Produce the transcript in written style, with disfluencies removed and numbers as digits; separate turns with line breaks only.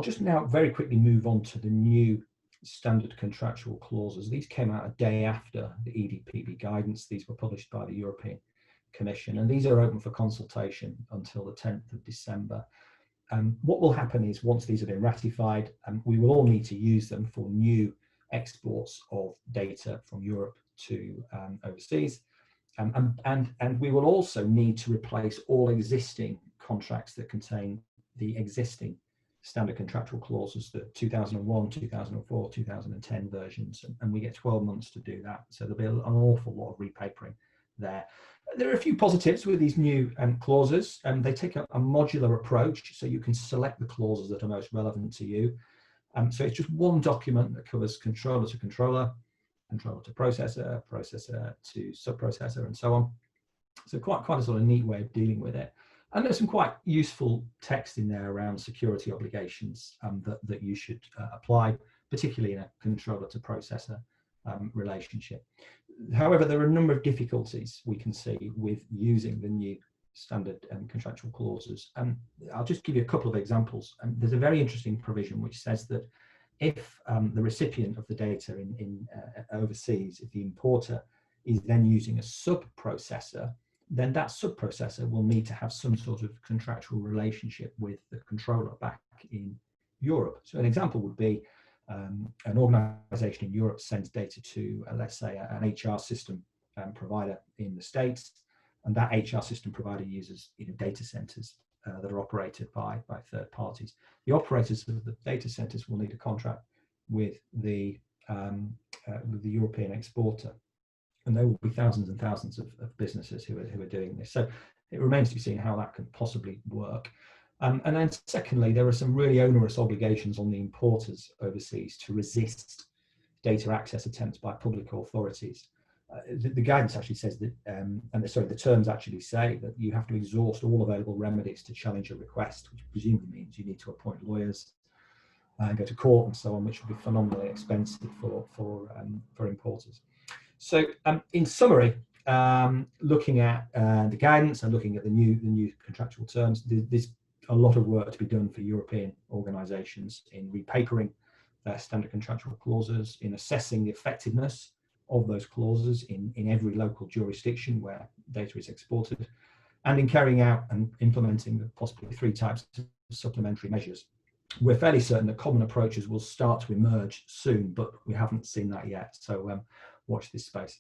just now very quickly move on to the new standard contractual clauses. These came out a day after the EDPB guidance. These were published by the European Commission, and these are open for consultation until the 10th of December. What will happen is once these have been ratified, we will all need to use them for new exports of data from Europe to overseas. And we will also need to replace all existing contracts that contain the existing standard contractual clauses, the 2001, 2004, 2010 versions, and we get 12 months to do that. So there'll be an awful lot of repapering there. There are a few positives with these new clauses, and they take a modular approach, so you can select the clauses that are most relevant to you. So it's just one document that covers controller to controller, controller to processor, processor to subprocessor, and so on. So quite a sort of neat way of dealing with it. And there's some quite useful text in there around security obligations that you should apply, particularly in a controller to processor relationship. However, there are a number of difficulties we can see with using the new standard contractual clauses. And I'll just give you a couple of examples. There's a very interesting provision which says that if the recipient of the data in overseas, if the importer is then using a sub-processor, then that sub-processor will need to have some sort of contractual relationship with the controller back in Europe. So an example would be an organization in Europe sends data to, let's say, an HR system provider in the States, and that HR system provider uses data centers that are operated by third parties. The operators of the data centers will need a contract with the European exporter. And there will be thousands and thousands of businesses who are doing this. So it remains to be seen how that can possibly work. And then secondly, there are some really onerous obligations on the importers overseas to resist data access attempts by public authorities. The guidance actually says that, the terms actually say that you have to exhaust all available remedies to challenge a request, which presumably means you need to appoint lawyers and go to court and so on, which would be phenomenally expensive for importers. So in summary, looking at the guidance and looking at the new contractual terms, there's a lot of work to be done for European organisations in repapering their standard contractual clauses, in assessing the effectiveness of those clauses in every local jurisdiction where data is exported, and in carrying out and implementing the possibly 3 types of supplementary measures. We're fairly certain that common approaches will start to emerge soon, but we haven't seen that yet. So watch this space.